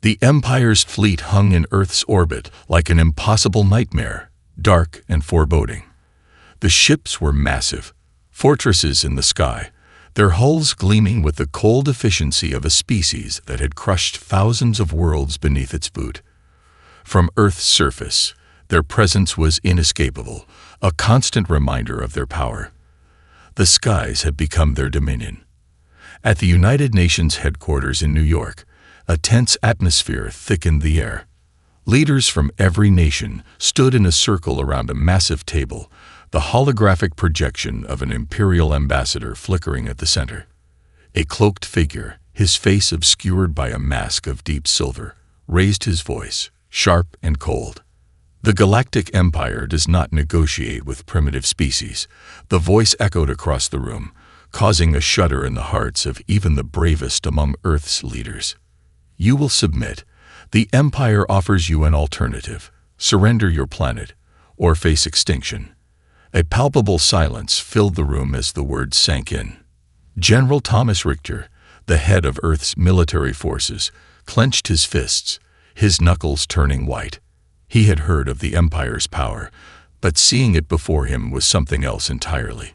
The Empire's fleet hung in Earth's orbit like an impossible nightmare, dark and foreboding. The ships were massive, fortresses in the sky, their hulls gleaming with the cold efficiency of a species that had crushed thousands of worlds beneath its boot. From Earth's surface, their presence was inescapable, a constant reminder of their power. The skies had become their dominion. At the United Nations headquarters in New York, a tense atmosphere thickened the air. Leaders from every nation stood in a circle around a massive table, the holographic projection of an imperial ambassador flickering at the center. A cloaked figure, his face obscured by a mask of deep silver, raised his voice, sharp and cold. The Galactic Empire does not negotiate with primitive species. The voice echoed across the room, causing a shudder in the hearts of even the bravest among Earth's leaders. You will submit. The Empire offers you an alternative. Surrender your planet, or face extinction. A palpable silence filled the room as the words sank in. General Thomas Richter, the head of Earth's military forces, clenched his fists, his knuckles turning white. He had heard of the Empire's power, but seeing it before him was something else entirely.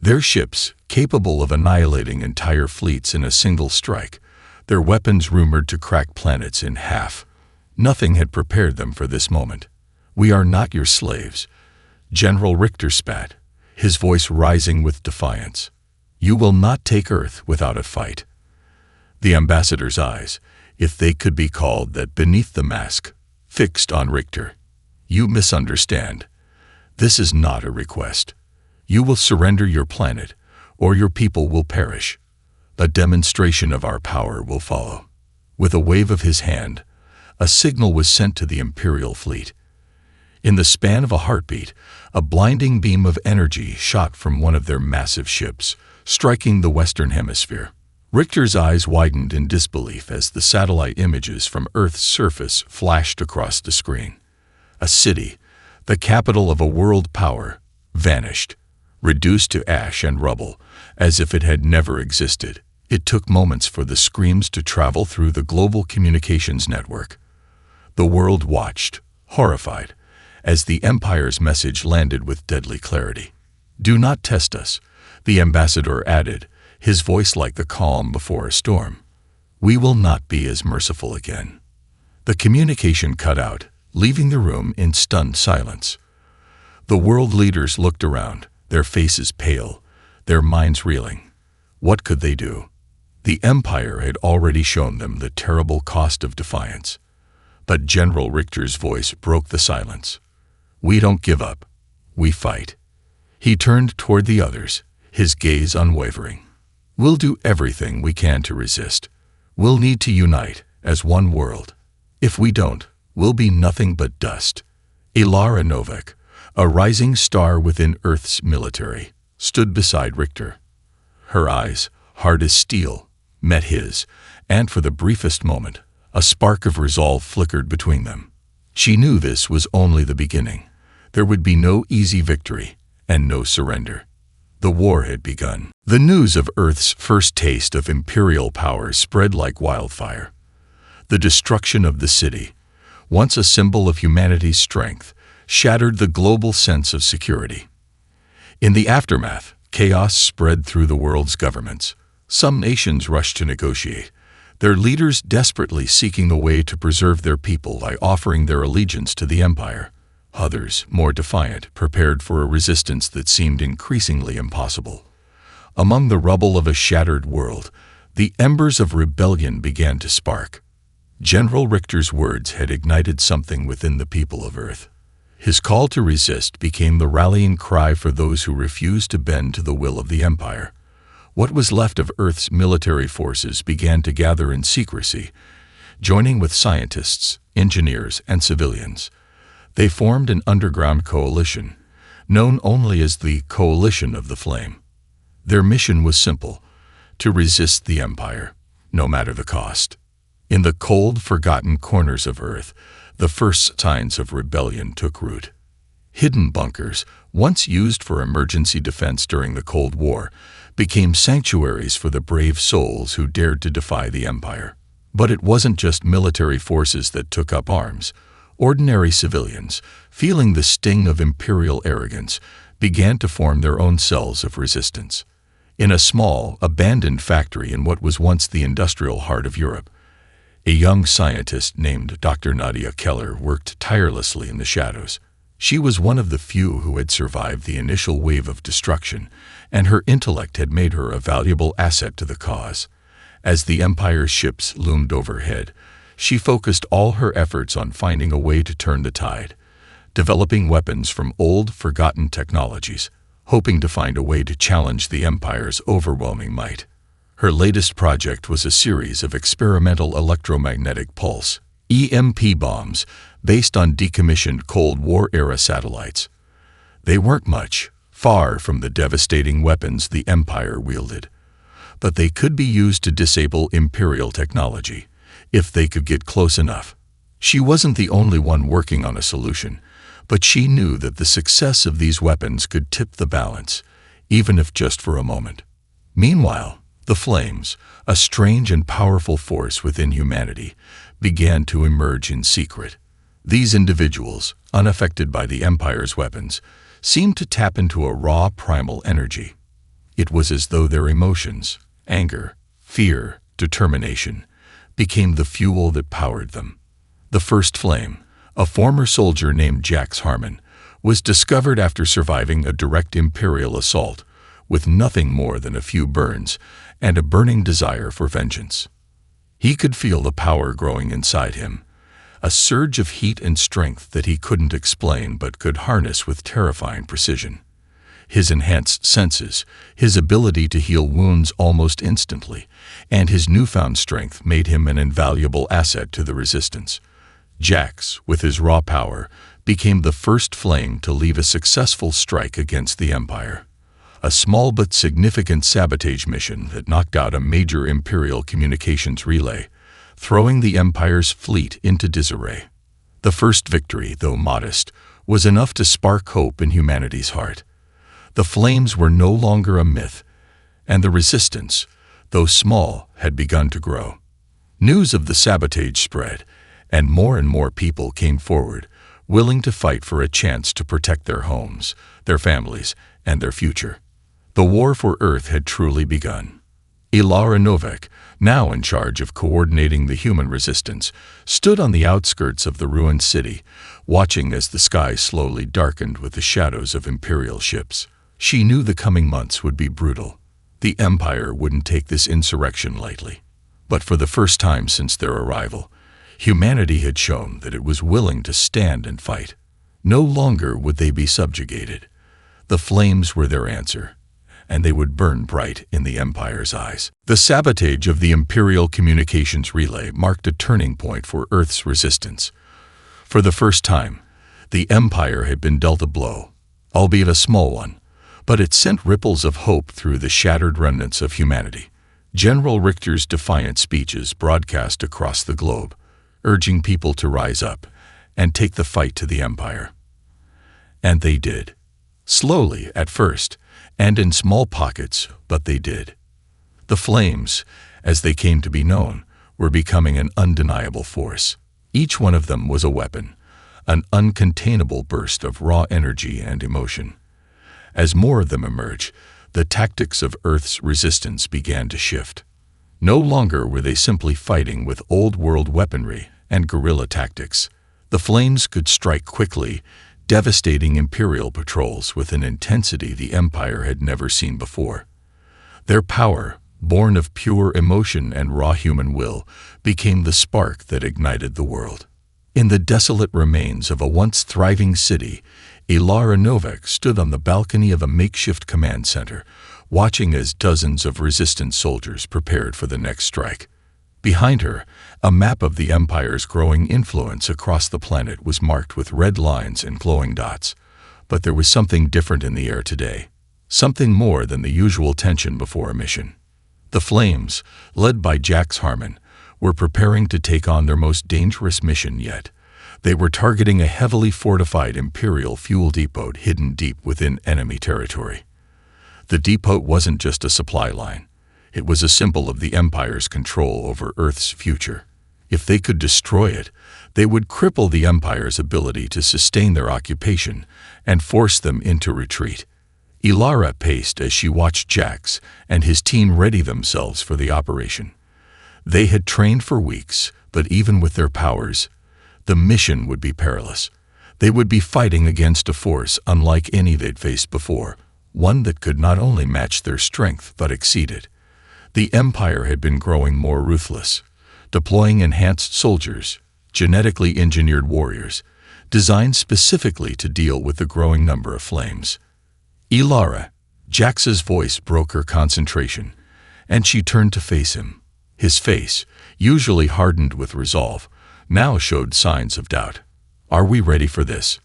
Their ships, capable of annihilating entire fleets in a single strike, their weapons rumored to crack planets in half. Nothing had prepared them for this moment. "We are not your slaves," General Richter spat, his voice rising with defiance. "You will not take Earth without a fight." The ambassador's eyes, if they could be called that beneath the mask, fixed on Richter. "You misunderstand. This is not a request. You will surrender your planet, or your people will perish. A demonstration of our power will follow." With a wave of his hand, a signal was sent to the Imperial fleet. In the span of a heartbeat, a blinding beam of energy shot from one of their massive ships, striking the Western Hemisphere. Richter's eyes widened in disbelief as the satellite images from Earth's surface flashed across the screen. A city, the capital of a world power, vanished, reduced to ash and rubble, as if it had never existed. It took moments for the screams to travel through the global communications network. The world watched, horrified, as the Empire's message landed with deadly clarity. "Do not test us," the ambassador added, his voice like the calm before a storm. "We will not be as merciful again." The communication cut out, leaving the room in stunned silence. The world leaders looked around, their faces pale, their minds reeling. What could they do? The Empire had already shown them the terrible cost of defiance. But General Richter's voice broke the silence. "We don't give up. We fight." He turned toward the others, his gaze unwavering. "We'll do everything we can to resist. We'll need to unite as one world. If we don't, we'll be nothing but dust." Ilara Novak, a rising star within Earth's military, stood beside Richter. Her eyes, hard as steel, met his, and for the briefest moment, a spark of resolve flickered between them. She knew this was only the beginning. There would be no easy victory and no surrender. The war had begun. The news of Earth's first taste of imperial power spread like wildfire. The destruction of the city, once a symbol of humanity's strength, shattered the global sense of security. In the aftermath, chaos spread through the world's governments. Some nations rushed to negotiate, their leaders desperately seeking a way to preserve their people by offering their allegiance to the Empire. Others, more defiant, prepared for a resistance that seemed increasingly impossible. Among the rubble of a shattered world, the embers of rebellion began to spark. General Richter's words had ignited something within the people of Earth. His call to resist became the rallying cry for those who refused to bend to the will of the Empire. What was left of Earth's military forces began to gather in secrecy, joining with scientists, engineers, and civilians. They formed an underground coalition, known only as the Coalition of the Flame. Their mission was simple: to resist the Empire, no matter the cost. In the cold, forgotten corners of Earth, the first signs of rebellion took root. Hidden bunkers, once used for emergency defense during the Cold War, became sanctuaries for the brave souls who dared to defy the Empire. But it wasn't just military forces that took up arms. Ordinary civilians, feeling the sting of imperial arrogance, began to form their own cells of resistance. In a small, abandoned factory in what was once the industrial heart of Europe, a young scientist named Dr. Nadia Keller worked tirelessly in the shadows. She was one of the few who had survived the initial wave of destruction, and her intellect had made her a valuable asset to the cause. As the Empire's ships loomed overhead, she focused all her efforts on finding a way to turn the tide, developing weapons from old, forgotten technologies, hoping to find a way to challenge the Empire's overwhelming might. Her latest project was a series of experimental electromagnetic pulse (EMP) bombs based on decommissioned Cold War-era satellites. They weren't much, far from the devastating weapons the Empire wielded, but they could be used to disable Imperial technology, if they could get close enough. She wasn't the only one working on a solution, but she knew that the success of these weapons could tip the balance, even if just for a moment. Meanwhile, the Flames, a strange and powerful force within humanity, began to emerge in secret. These individuals, unaffected by the Empire's weapons, seemed to tap into a raw primal energy. It was as though their emotions, anger, fear, determination, became the fuel that powered them. The first Flame, a former soldier named Jax Harmon, was discovered after surviving a direct Imperial assault, with nothing more than a few burns and a burning desire for vengeance. He could feel the power growing inside him, a surge of heat and strength that he couldn't explain but could harness with terrifying precision. His enhanced senses, his ability to heal wounds almost instantly, and his newfound strength made him an invaluable asset to the Resistance. Jax, with his raw power, became the first Flame to lead a successful strike against the Empire. A small but significant sabotage mission that knocked out a major Imperial communications relay, throwing the Empire's fleet into disarray. The first victory, though modest, was enough to spark hope in humanity's heart. The Flames were no longer a myth, and the Resistance, though small, had begun to grow. News of the sabotage spread, and more people came forward, willing to fight for a chance to protect their homes, their families, and their future. The war for Earth had truly begun. Ilara Novak, now in charge of coordinating the human resistance, stood on the outskirts of the ruined city, watching as the sky slowly darkened with the shadows of Imperial ships. She knew the coming months would be brutal. The Empire wouldn't take this insurrection lightly. But for the first time since their arrival, humanity had shown that it was willing to stand and fight. No longer would they be subjugated. The Flames were their answer, and they would burn bright in the Empire's eyes. The sabotage of the Imperial communications relay marked a turning point for Earth's resistance. For the first time, the Empire had been dealt a blow, albeit a small one, but it sent ripples of hope through the shattered remnants of humanity. General Richter's defiant speeches broadcast across the globe, urging people to rise up and take the fight to the Empire. And they did. Slowly at first, and in small pockets, but they did. The Flames, as they came to be known, were becoming an undeniable force. Each one of them was a weapon, an uncontainable burst of raw energy and emotion. As more of them emerged, the tactics of Earth's resistance began to shift. No longer were they simply fighting with old-world weaponry and guerrilla tactics. The Flames could strike quickly, devastating Imperial patrols with an intensity the Empire had never seen before. Their power, born of pure emotion and raw human will, became the spark that ignited the world. In the desolate remains of a once thriving city, Ilara Novak stood on the balcony of a makeshift command center, watching as dozens of resistance soldiers prepared for the next strike. Behind her, a map of the Empire's growing influence across the planet was marked with red lines and glowing dots. But there was something different in the air today, something more than the usual tension before a mission. The Flames, led by Jax Harmon, were preparing to take on their most dangerous mission yet. They were targeting a heavily fortified Imperial fuel depot hidden deep within enemy territory. The depot wasn't just a supply line. It was a symbol of the Empire's control over Earth's future. If they could destroy it, they would cripple the Empire's ability to sustain their occupation and force them into retreat. Ilara paced as she watched Jax and his team ready themselves for the operation. They had trained for weeks, but even with their powers, the mission would be perilous. They would be fighting against a force unlike any they'd faced before, one that could not only match their strength but exceed it. The Empire had been growing more ruthless, deploying enhanced soldiers, genetically engineered warriors, designed specifically to deal with the growing number of flames. Ilara, Jax's voice broke her concentration, and she turned to face him. His face, usually hardened with resolve, now showed signs of doubt. "Are we ready for this?"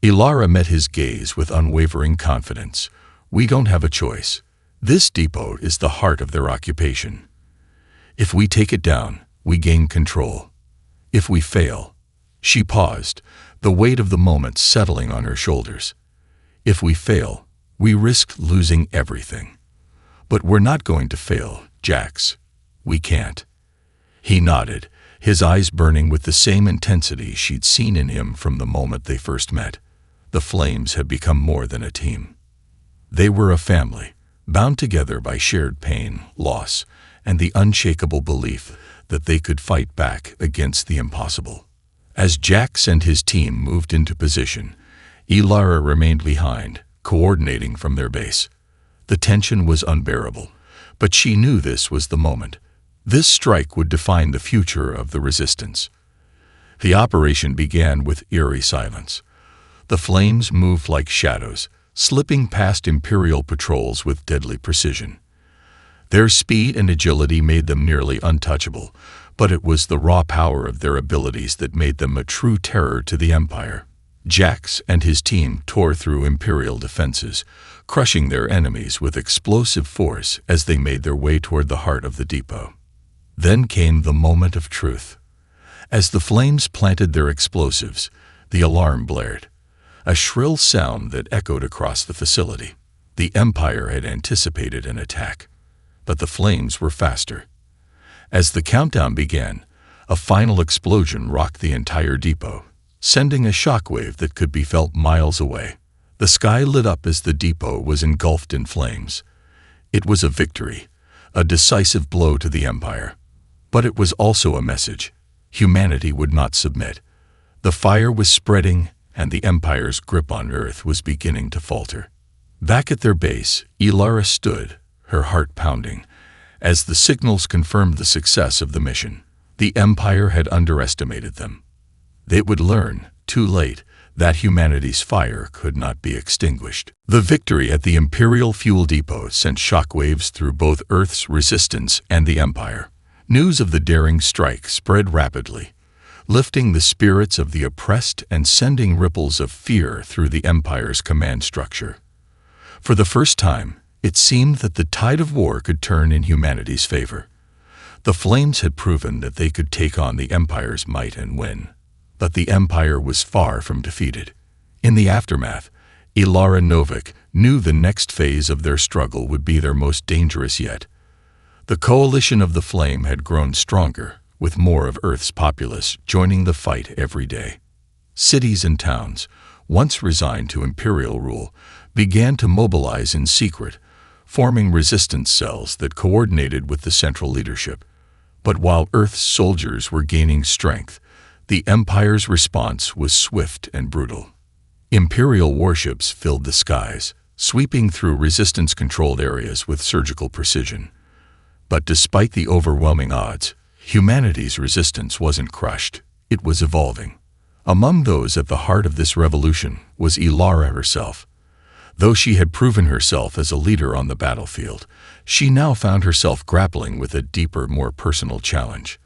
Ilara met his gaze with unwavering confidence. "We don't have a choice. This depot is the heart of their occupation. If we take it down, we gain control. If we fail—" She paused, the weight of the moment settling on her shoulders. "If we fail, we risk losing everything. But we're not going to fail, Jax. We can't." He nodded, his eyes burning with the same intensity she'd seen in him from the moment they first met. The Flames had become more than a team. They were a family, bound together by shared pain, loss, and the unshakable belief that they could fight back against the impossible. As Jax and his team moved into position, Ilara remained behind, coordinating from their base. The tension was unbearable, but she knew this was the moment. This strike would define the future of the Resistance. The operation began with eerie silence. The Flames moved like shadows, slipping past Imperial patrols with deadly precision. Their speed and agility made them nearly untouchable, but it was the raw power of their abilities that made them a true terror to the Empire. Jax and his team tore through Imperial defenses, crushing their enemies with explosive force as they made their way toward the heart of the depot. Then came the moment of truth. As the Flames planted their explosives, the alarm blared, a shrill sound that echoed across the facility. The Empire had anticipated an attack, but the Flames were faster. As the countdown began, a final explosion rocked the entire depot, sending a shockwave that could be felt miles away. The sky lit up as the depot was engulfed in flames. It was a victory, a decisive blow to the Empire. But it was also a message. Humanity would not submit. The fire was spreading, and the Empire's grip on Earth was beginning to falter. Back at their base, Ilara stood, her heart pounding, as the signals confirmed the success of the mission. The Empire had underestimated them. They would learn, too late, that humanity's fire could not be extinguished. The victory at the Imperial Fuel Depot sent shockwaves through both Earth's resistance and the Empire. News of the daring strike spread rapidly, lifting the spirits of the oppressed and sending ripples of fear through the Empire's command structure. For the first time, it seemed that the tide of war could turn in humanity's favor. The Flames had proven that they could take on the Empire's might and win. But the Empire was far from defeated. In the aftermath, Ilara Novik knew the next phase of their struggle would be their most dangerous yet. The coalition of the Flame had grown stronger, with more of Earth's populace joining the fight every day. Cities and towns, once resigned to Imperial rule, began to mobilize in secret, forming resistance cells that coordinated with the central leadership. But while Earth's soldiers were gaining strength, the Empire's response was swift and brutal. Imperial warships filled the skies, sweeping through resistance-controlled areas with surgical precision. But despite the overwhelming odds, humanity's resistance wasn't crushed, it was evolving. Among those at the heart of this revolution was Ilara herself. Though she had proven herself as a leader on the battlefield, she now found herself grappling with a deeper, more personal challenge.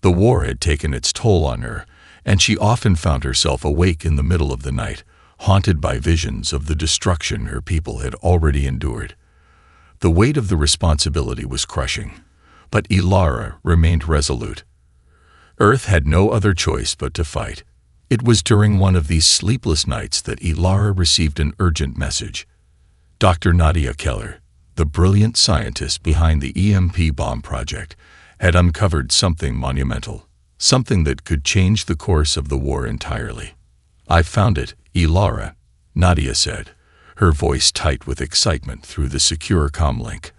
The war had taken its toll on her, and she often found herself awake in the middle of the night, haunted by visions of the destruction her people had already endured. The weight of the responsibility was crushing, but Ilara remained resolute. Earth had no other choice but to fight. It was during one of these sleepless nights that Ilara received an urgent message. "Dr. Nadia Keller, the brilliant scientist behind the EMP bomb project, had uncovered something monumental, something that could change the course of the war entirely. "I found it, Ilara," Nadia said, her voice tight with excitement through the secure comlink.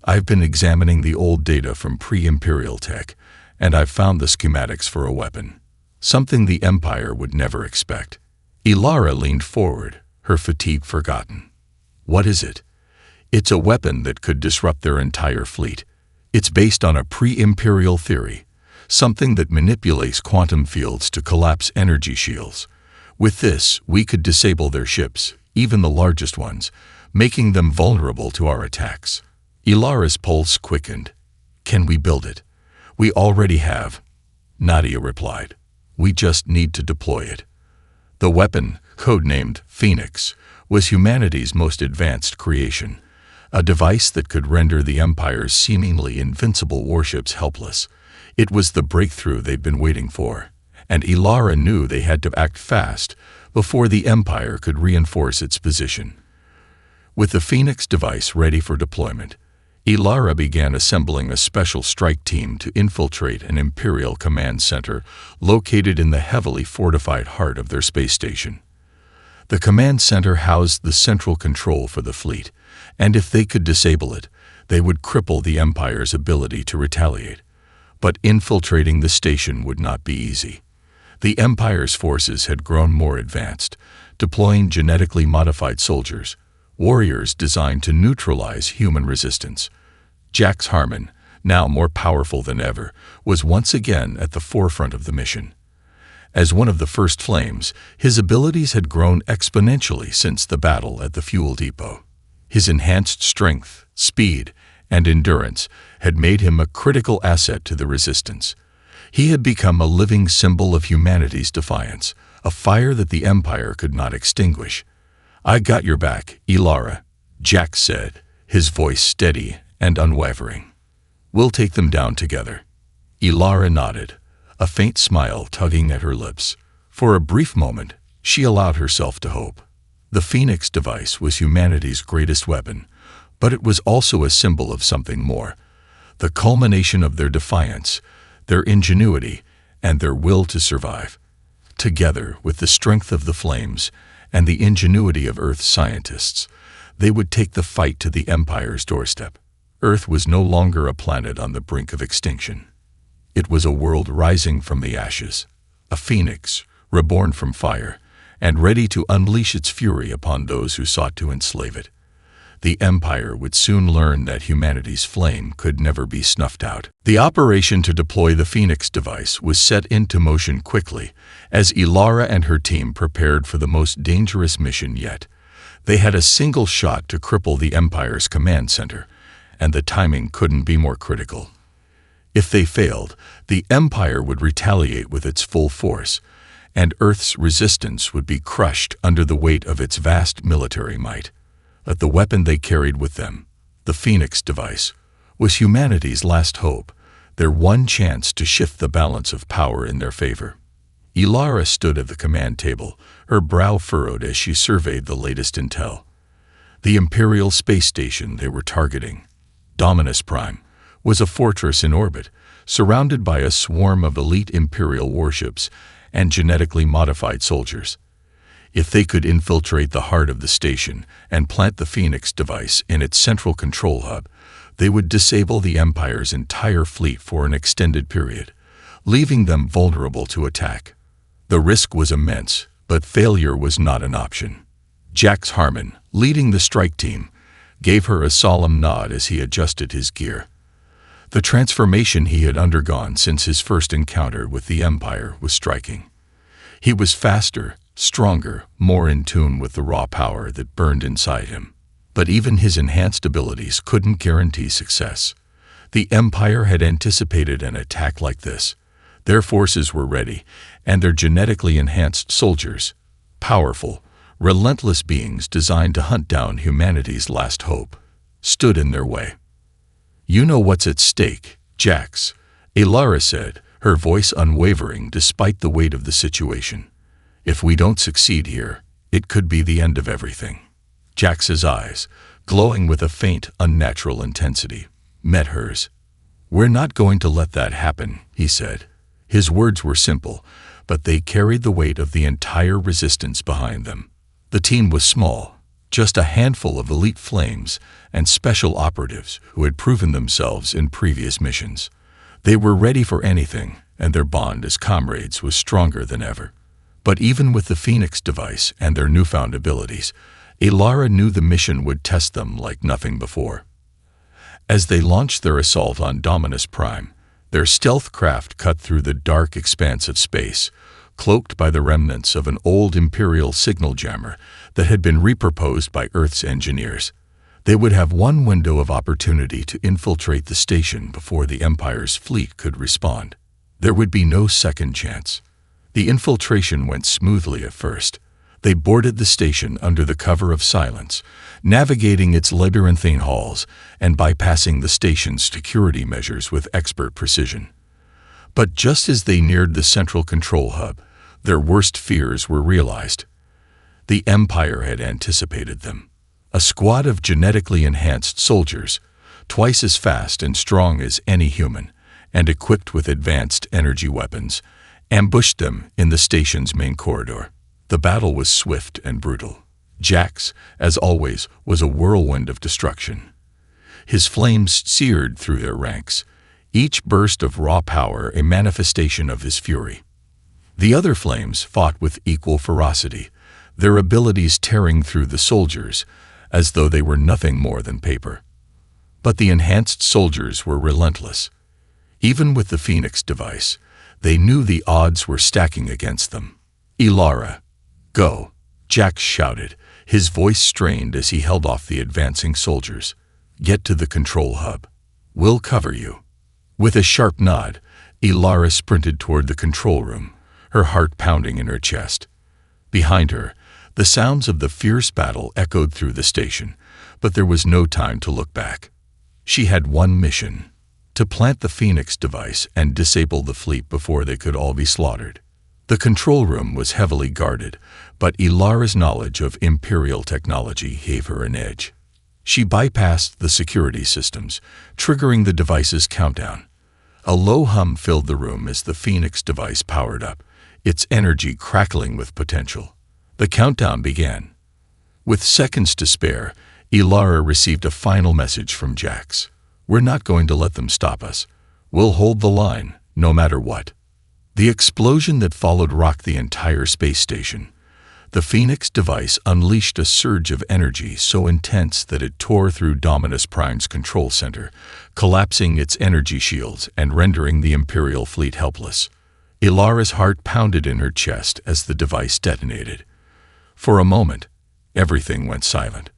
"I've been examining the old data from pre-Imperial tech, and I've found the schematics for a weapon. Something the Empire would never expect." Ilara leaned forward, her fatigue forgotten. "What is it?" "It's a weapon that could disrupt their entire fleet. It's based on a pre-Imperial theory, something that manipulates quantum fields to collapse energy shields. With this, we could disable their ships, even the largest ones, making them vulnerable to our attacks." Ilara's pulse quickened. "Can we build it?" "We already have," Nadia replied. "We just need to deploy it." The weapon, codenamed Phoenix, was humanity's most advanced creation, a device that could render the Empire's seemingly invincible warships helpless. It was the breakthrough they'd been waiting for, and Ilara knew they had to act fast before the Empire could reinforce its position. With the Phoenix device ready for deployment, Ilara began assembling a special strike team to infiltrate an Imperial command center located in the heavily fortified heart of their space station. The command center housed the central control for the fleet, and if they could disable it, they would cripple the Empire's ability to retaliate. But infiltrating the station would not be easy. The Empire's forces had grown more advanced, deploying genetically modified soldiers, warriors designed to neutralize human resistance. Jax Harmon, now more powerful than ever, was once again at the forefront of the mission. As one of the first flames, his abilities had grown exponentially since the battle at the fuel depot. His enhanced strength, speed, and endurance had made him a critical asset to the resistance. He had become a living symbol of humanity's defiance, a fire that the Empire could not extinguish. "I got your back, Ilara," Jax said, his voice steady and unwavering. "We'll take them down together." Ilara nodded, a faint smile tugging at her lips. For a brief moment, she allowed herself to hope. The Phoenix device was humanity's greatest weapon, but it was also a symbol of something more, the culmination of their defiance, their ingenuity, and their will to survive. Together, with the strength of the flames and the ingenuity of Earth's scientists, they would take the fight to the Empire's doorstep. Earth was no longer a planet on the brink of extinction. It was a world rising from the ashes, a phoenix, reborn from fire, and ready to unleash its fury upon those who sought to enslave it. The Empire would soon learn that humanity's flame could never be snuffed out. The operation to deploy the Phoenix device was set into motion quickly, as Ilara and her team prepared for the most dangerous mission yet. They had a single shot to cripple the Empire's command center, and the timing couldn't be more critical. If they failed, the Empire would retaliate with its full force, and Earth's resistance would be crushed under the weight of its vast military might. But the weapon they carried with them, the Phoenix device, was humanity's last hope, their one chance to shift the balance of power in their favor. Ilara stood at the command table, her brow furrowed as she surveyed the latest intel. The Imperial space station they were targeting, Dominus Prime, was a fortress in orbit, surrounded by a swarm of elite Imperial warships and genetically modified soldiers. If they could infiltrate the heart of the station and plant the Phoenix device in its central control hub, they would disable the Empire's entire fleet for an extended period, leaving them vulnerable to attack. The risk was immense, but failure was not an option. Jax Harmon, leading the strike team, gave her a solemn nod as he adjusted his gear. The transformation he had undergone since his first encounter with the Empire was striking. He was faster, stronger, more in tune with the raw power that burned inside him. But even his enhanced abilities couldn't guarantee success. The Empire had anticipated an attack like this. Their forces were ready, and their genetically enhanced soldiers, powerful, relentless beings designed to hunt down humanity's last hope, stood in their way. "You know what's at stake, Jax," Ilara said, her voice unwavering despite the weight of the situation. "If we don't succeed here, it could be the end of everything." Jax's eyes, glowing with a faint, unnatural intensity, met hers. "We're not going to let that happen," he said. His words were simple, but they carried the weight of the entire resistance behind them. The team was small, just a handful of elite flames and special operatives who had proven themselves in previous missions. They were ready for anything, and their bond as comrades was stronger than ever. But even with the Phoenix device and their newfound abilities, Ilara knew the mission would test them like nothing before. As they launched their assault on Dominus Prime, their stealth craft cut through the dark expanse of space, cloaked by the remnants of an old Imperial signal jammer that had been repurposed by Earth's engineers. They would have one window of opportunity to infiltrate the station before the Empire's fleet could respond. There would be no second chance. The infiltration went smoothly at first. They boarded the station under the cover of silence, navigating its labyrinthine halls and bypassing the station's security measures with expert precision. But just as they neared the central control hub, their worst fears were realized. The Empire had anticipated them. A squad of genetically enhanced soldiers, twice as fast and strong as any human, and equipped with advanced energy weapons, ambushed them in the station's main corridor. The battle was swift and brutal. Jax, as always, was a whirlwind of destruction. His flames seared through their ranks, each burst of raw power a manifestation of his fury. The other flames fought with equal ferocity, their abilities tearing through the soldiers as though they were nothing more than paper. But the enhanced soldiers were relentless. Even with the Phoenix device, they knew the odds were stacking against them. "Ilara, go," Jax shouted, his voice strained as he held off the advancing soldiers. "Get to the control hub. We'll cover you." With a sharp nod, Ilara sprinted toward the control room, her heart pounding in her chest. Behind her, the sounds of the fierce battle echoed through the station, but there was no time to look back. She had one mission: to plant the Phoenix device and disable the fleet before they could all be slaughtered. The control room was heavily guarded, but Ilara's knowledge of Imperial technology gave her an edge. She bypassed the security systems, triggering the device's countdown. A low hum filled the room as the Phoenix device powered up, its energy crackling with potential. The countdown began. With seconds to spare, Ilara received a final message from Jax. "We're not going to let them stop us. We'll hold the line, no matter what." The explosion that followed rocked the entire space station. The Phoenix device unleashed a surge of energy so intense that it tore through Dominus Prime's control center, collapsing its energy shields and rendering the Imperial fleet helpless. Ilara's heart pounded in her chest as the device detonated. For a moment, everything went silent.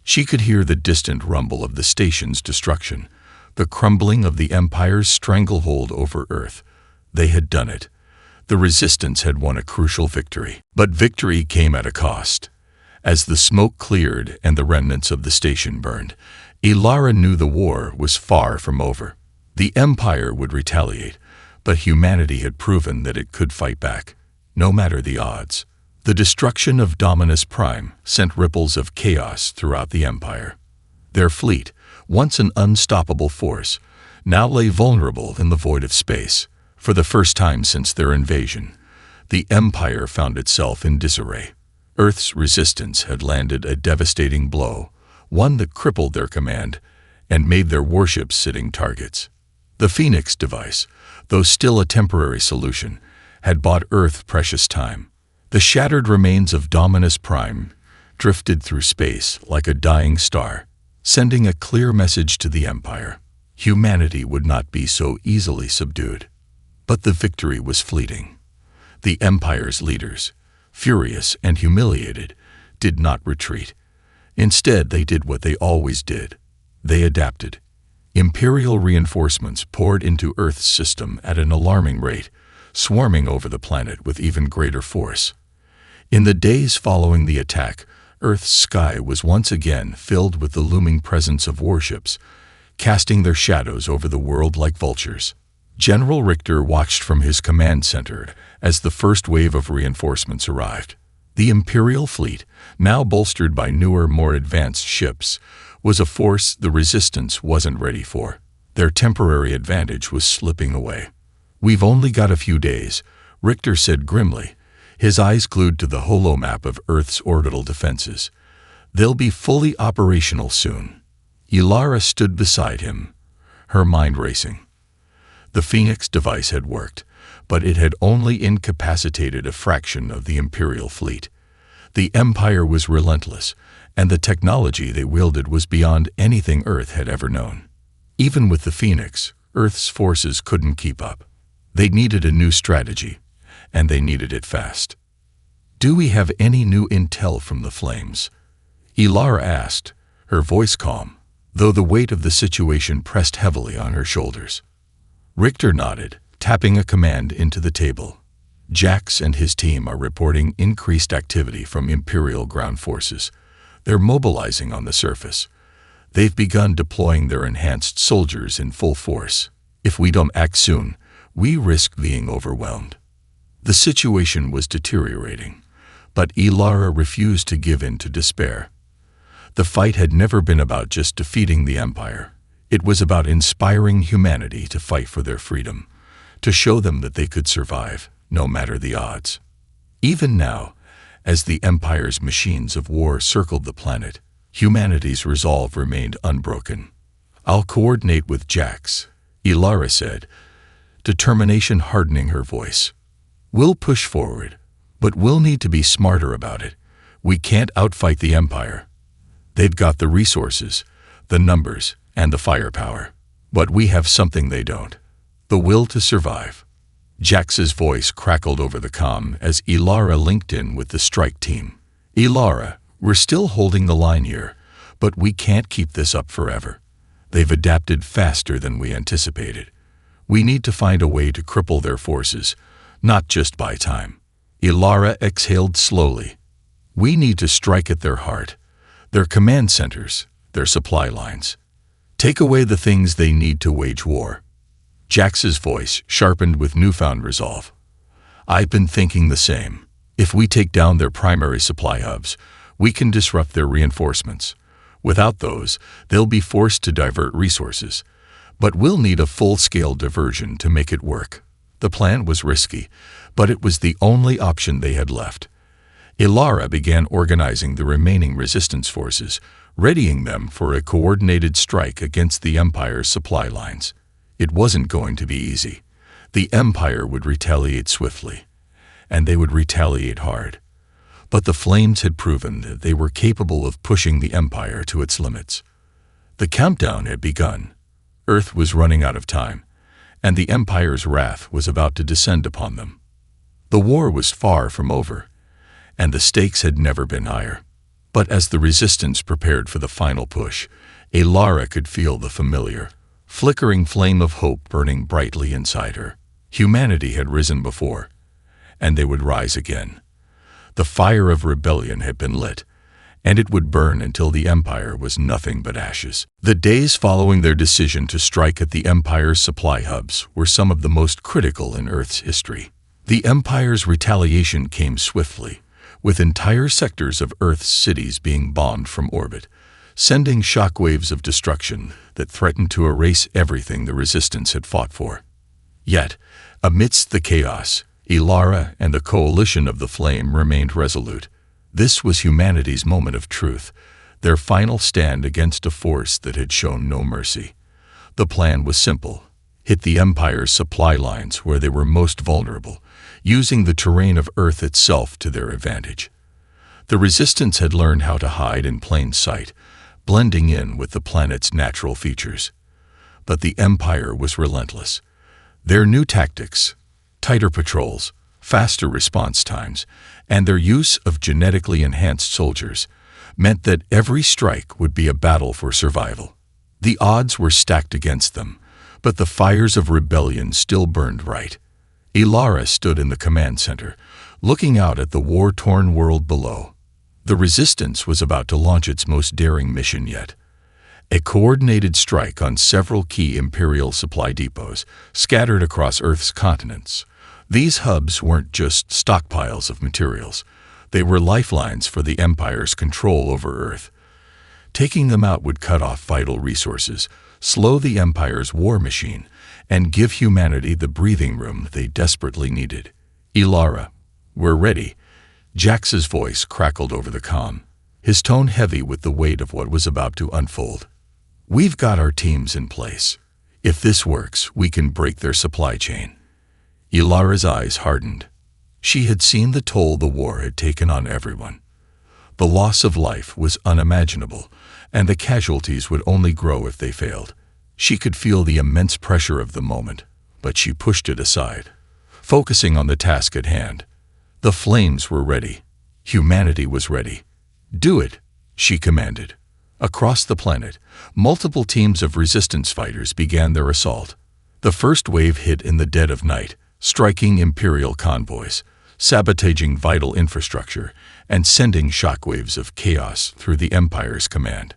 She could hear the distant rumble of the station's destruction, the crumbling of the Empire's stranglehold over Earth. They had done it. The Resistance had won a crucial victory. But victory came at a cost. As the smoke cleared and the remnants of the station burned, Ilara knew the war was far from over. The Empire would retaliate, but humanity had proven that it could fight back, no matter the odds. The destruction of Dominus Prime sent ripples of chaos throughout the Empire. Their fleet, once an unstoppable force, now lay vulnerable in the void of space. For the first time since their invasion, the Empire found itself in disarray. Earth's resistance had landed a devastating blow, one that crippled their command and made their warships sitting targets. The Phoenix device, though still a temporary solution, had bought Earth precious time. The shattered remains of Dominus Prime drifted through space like a dying star, sending a clear message to the Empire. Humanity would not be so easily subdued. But the victory was fleeting. The Empire's leaders, furious and humiliated, did not retreat. Instead, they did what they always did. They adapted. Imperial reinforcements poured into Earth's system at an alarming rate, swarming over the planet with even greater force. In the days following the attack, Earth's sky was once again filled with the looming presence of warships, casting their shadows over the world like vultures. General Richter watched from his command center as the first wave of reinforcements arrived. The Imperial fleet, now bolstered by newer, more advanced ships, was a force the Resistance wasn't ready for. Their temporary advantage was slipping away. "We've only got a few days," Richter said grimly, his eyes glued to the holomap of Earth's orbital defenses. "They'll be fully operational soon." Ilara stood beside him, her mind racing. The Phoenix device had worked, but it had only incapacitated a fraction of the Imperial fleet. The Empire was relentless, and the technology they wielded was beyond anything Earth had ever known. Even with the Phoenix, Earth's forces couldn't keep up. They needed a new strategy, and they needed it fast. "Do we have any new intel from the Flames?" Ilara asked, her voice calm, though the weight of the situation pressed heavily on her shoulders. Richter nodded, tapping a command into the table. "Jax and his team are reporting increased activity from Imperial ground forces. They're mobilizing on the surface. They've begun deploying their enhanced soldiers in full force. If we don't act soon, we risk being overwhelmed." The situation was deteriorating, but Ilara refused to give in to despair. The fight had never been about just defeating the Empire. It was about inspiring humanity to fight for their freedom, to show them that they could survive, no matter the odds. Even now, as the Empire's machines of war circled the planet, humanity's resolve remained unbroken. "I'll coordinate with Jax," Ilara said, determination hardening her voice. "We'll push forward, but we'll need to be smarter about it. We can't outfight the Empire. They've got the resources, the numbers, and the firepower. But we have something they don't: the will to survive." Jax's voice crackled over the comm as Ilara linked in with the strike team. "Ilara, we're still holding the line here, but we can't keep this up forever. They've adapted faster than we anticipated. We need to find a way to cripple their forces, not just buy time." Ilara exhaled slowly. "We need to strike at their heart, their command centers, their supply lines. Take away the things they need to wage war." Jax's voice sharpened with newfound resolve. "I've been thinking the same. If we take down their primary supply hubs, we can disrupt their reinforcements. Without those, they'll be forced to divert resources. But we'll need a full-scale diversion to make it work." The plan was risky, but it was the only option they had left. Ilara began organizing the remaining resistance forces, readying them for a coordinated strike against the Empire's supply lines. It wasn't going to be easy. The Empire would retaliate swiftly, and they would retaliate hard. But the Flames had proven that they were capable of pushing the Empire to its limits. The countdown had begun. Earth was running out of time, and the Empire's wrath was about to descend upon them. The war was far from over, and the stakes had never been higher. But as the Resistance prepared for the final push, Ilara could feel the familiar, flickering flame of hope burning brightly inside her. Humanity had risen before, and they would rise again. The fire of rebellion had been lit, and it would burn until the Empire was nothing but ashes. The days following their decision to strike at the Empire's supply hubs were some of the most critical in Earth's history. The Empire's retaliation came swiftly, with entire sectors of Earth's cities being bombed from orbit, sending shockwaves of destruction that threatened to erase everything the Resistance had fought for. Yet, amidst the chaos, Ilara and the coalition of the Flame remained resolute. This was humanity's moment of truth, their final stand against a force that had shown no mercy. The plan was simple: hit the Empire's supply lines where they were most vulnerable, using the terrain of Earth itself to their advantage. The Resistance had learned how to hide in plain sight, blending in with the planet's natural features. But the Empire was relentless. Their new tactics, tighter patrols, faster response times, and their use of genetically enhanced soldiers meant that every strike would be a battle for survival. The odds were stacked against them, but the fires of rebellion still burned bright. Ilara stood in the command center, looking out at the war-torn world below. The Resistance was about to launch its most daring mission yet: a coordinated strike on several key Imperial supply depots scattered across Earth's continents. These hubs weren't just stockpiles of materials. They were lifelines for the Empire's control over Earth. Taking them out would cut off vital resources, slow the Empire's war machine, and give humanity the breathing room they desperately needed. Ilara, we're ready. Jax's voice crackled over the comm, his tone heavy with the weight of what was about to unfold. We've got our teams in place. If this works, we can break their supply chain. Ilara's eyes hardened. She had seen the toll the war had taken on everyone. The loss of life was unimaginable, and the casualties would only grow if they failed. She could feel the immense pressure of the moment, but she pushed it aside, focusing on the task at hand. The flames were ready. Humanity was ready. Do it, she commanded. Across the planet, multiple teams of resistance fighters began their assault. The first wave hit in the dead of night, striking Imperial convoys, sabotaging vital infrastructure, and sending shockwaves of chaos through the Empire's command.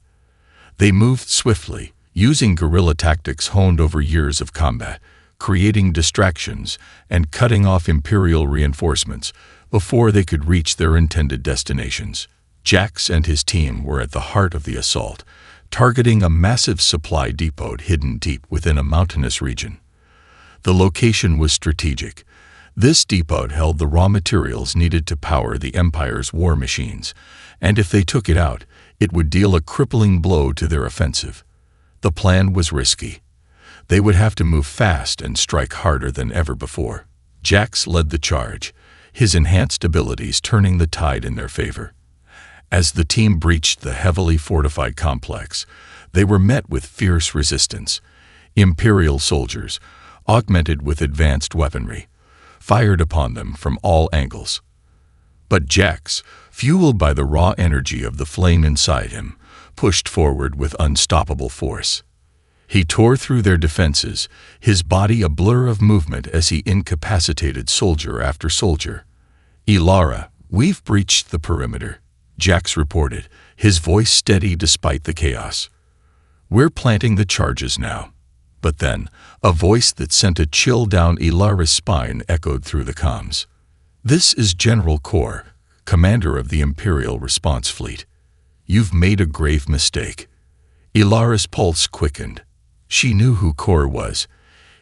They moved swiftly, using guerrilla tactics honed over years of combat, creating distractions and cutting off Imperial reinforcements before they could reach their intended destinations. Jax and his team were at the heart of the assault, targeting a massive supply depot hidden deep within a mountainous region. The location was strategic. This depot held the raw materials needed to power the Empire's war machines, and if they took it out, it would deal a crippling blow to their offensive. The plan was risky. They would have to move fast and strike harder than ever before. Jax led the charge, his enhanced abilities turning the tide in their favor. As the team breached the heavily fortified complex, they were met with fierce resistance. Imperial soldiers, augmented with advanced weaponry, fired upon them from all angles. But Jax, fueled by the raw energy of the flame inside him, pushed forward with unstoppable force. He tore through their defenses, his body a blur of movement as he incapacitated soldier after soldier. Ilara, we've breached the perimeter, Jax reported, his voice steady despite the chaos. We're planting the charges now. But then, a voice that sent a chill down Ilara's spine echoed through the comms. This is General Kor, commander of the Imperial Response Fleet. You've made a grave mistake. Ilara's pulse quickened. She knew who Kor was.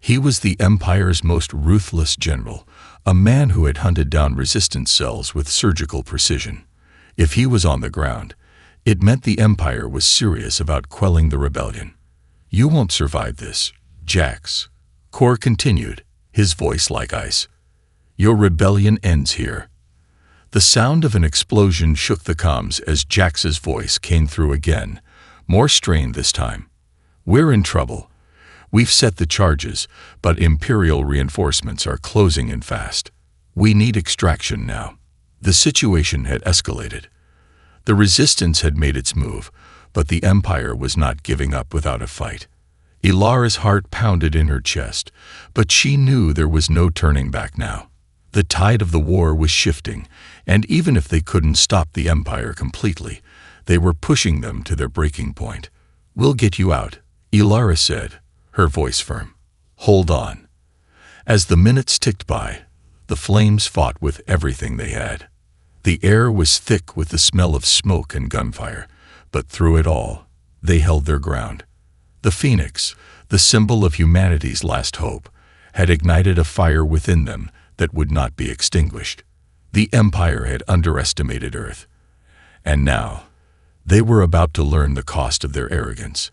He was the Empire's most ruthless general, a man who had hunted down resistance cells with surgical precision. If he was on the ground, it meant the Empire was serious about quelling the rebellion. You won't survive this, Jax. Kor continued, his voice like ice. Your rebellion ends here. The sound of an explosion shook the comms as Jax's voice came through again, more strained this time. We're in trouble. We've set the charges, but Imperial reinforcements are closing in fast. We need extraction now. The situation had escalated. The resistance had made its move, but the Empire was not giving up without a fight. Ilara's heart pounded in her chest, but she knew there was no turning back now. The tide of the war was shifting, and even if they couldn't stop the Empire completely, they were pushing them to their breaking point. We'll get you out, Ilara said, her voice firm. Hold on. As the minutes ticked by, the flames fought with everything they had. The air was thick with the smell of smoke and gunfire, but through it all, they held their ground. The Phoenix, the symbol of humanity's last hope, had ignited a fire within them that would not be extinguished. The Empire had underestimated Earth. And now, they were about to learn the cost of their arrogance.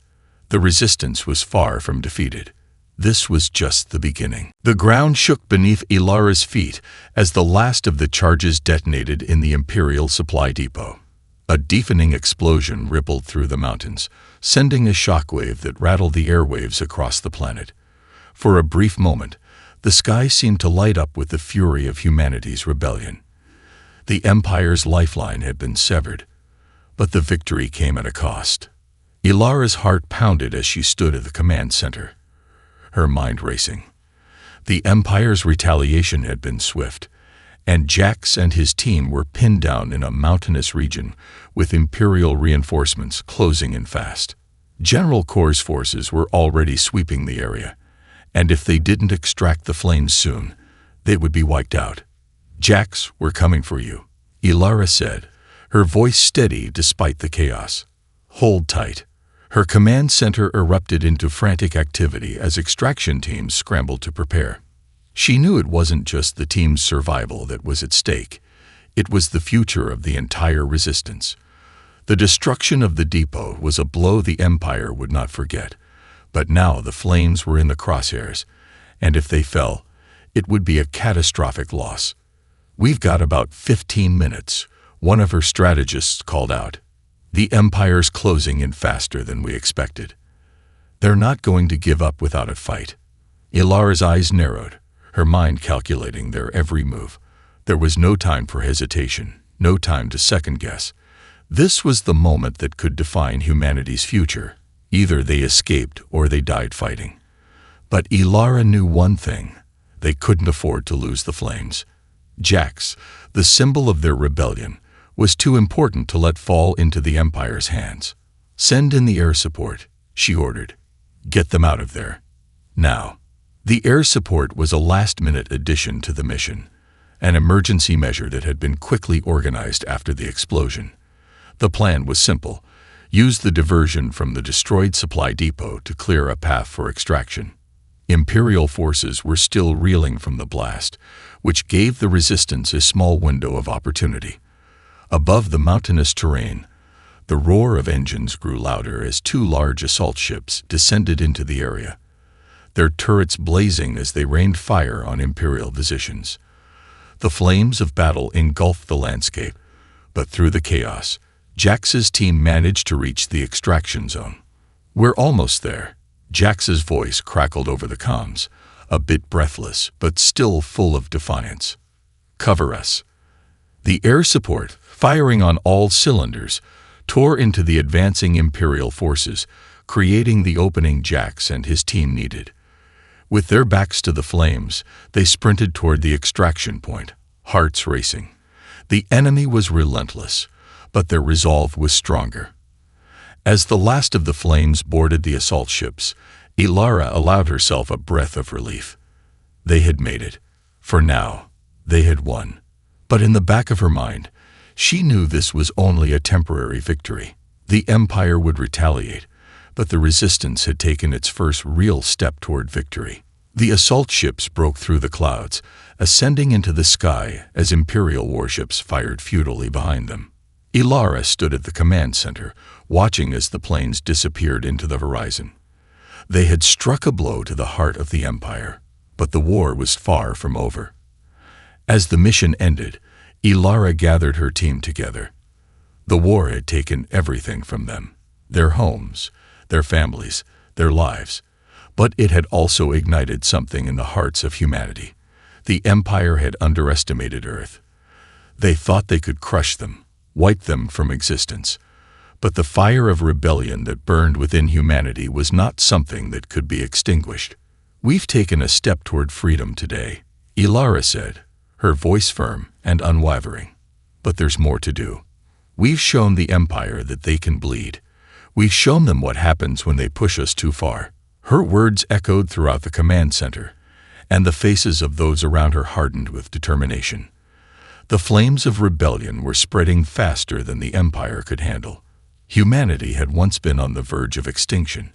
The resistance was far from defeated. This was just the beginning. The ground shook beneath Ilara's feet as the last of the charges detonated in the Imperial supply depot. A deafening explosion rippled through the mountains, sending a shockwave that rattled the airwaves across the planet. For a brief moment, the sky seemed to light up with the fury of humanity's rebellion. The Empire's lifeline had been severed, but the victory came at a cost. Ilara's heart pounded as she stood at the command center, her mind racing. The Empire's retaliation had been swift, and Jax and his team were pinned down in a mountainous region with Imperial reinforcements closing in fast. General Kor's forces were already sweeping the area, and if they didn't extract the flames soon, they would be wiped out. Jax, we're coming for you, Ilara said, her voice steady despite the chaos. Hold tight. Her command center erupted into frantic activity as extraction teams scrambled to prepare. She knew it wasn't just the team's survival that was at stake. It was the future of the entire resistance. The destruction of the depot was a blow the Empire would not forget. But now the flames were in the crosshairs, and if they fell, it would be a catastrophic loss. "We've got about 15 minutes, one of her strategists called out. "The Empire's closing in faster than we expected. They're not going to give up without a fight." Ilara's eyes narrowed, her mind calculating their every move. There was no time for hesitation, no time to second-guess. This was the moment that could define humanity's future. Either they escaped or they died fighting. But Ilara knew one thing. They couldn't afford to lose the flames. Jax, the symbol of their rebellion, was too important to let fall into the Empire's hands. "Send in the air support," she ordered. "Get them out of there. Now." The air support was a last-minute addition to the mission, an emergency measure that had been quickly organized after the explosion. The plan was simple. Use the diversion from the destroyed supply depot to clear a path for extraction. Imperial forces were still reeling from the blast, which gave the resistance a small window of opportunity. Above the mountainous terrain, the roar of engines grew louder as two large assault ships descended into the area, their turrets blazing as they rained fire on Imperial positions. The flames of battle engulfed the landscape, but through the chaos, Jax's team managed to reach the extraction zone. "We're almost there." Jax's voice crackled over the comms, a bit breathless but still full of defiance. "Cover us." The air support, firing on all cylinders, tore into the advancing Imperial forces, creating the opening Jax and his team needed. With their backs to the flames, they sprinted toward the extraction point, hearts racing. The enemy was relentless, but their resolve was stronger. As the last of the flames boarded the assault ships, Ilara allowed herself a breath of relief. They had made it. For now, they had won. But in the back of her mind, she knew this was only a temporary victory. The Empire would retaliate, but the resistance had taken its first real step toward victory. The assault ships broke through the clouds, ascending into the sky as Imperial warships fired futilely behind them. Ilara stood at the command center, watching as the planes disappeared into the horizon. They had struck a blow to the heart of the Empire, but the war was far from over. As the mission ended, Ilara gathered her team together. The war had taken everything from them, their homes, their families, their lives, but it had also ignited something in the hearts of humanity. The Empire had underestimated Earth. They thought they could crush them, wipe them from existence. But the fire of rebellion that burned within humanity was not something that could be extinguished. "We've taken a step toward freedom today," Ilara said, her voice firm and unwavering. "But there's more to do. We've shown the Empire that they can bleed. We've shown them what happens when they push us too far." Her words echoed throughout the command center, and the faces of those around her hardened with determination. The flames of rebellion were spreading faster than the Empire could handle. Humanity had once been on the verge of extinction,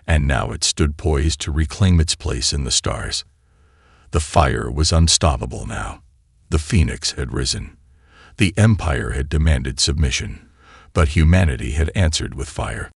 and now it stood poised to reclaim its place in the stars. The fire was unstoppable now. The phoenix had risen. The Empire had demanded submission, but humanity had answered with fire.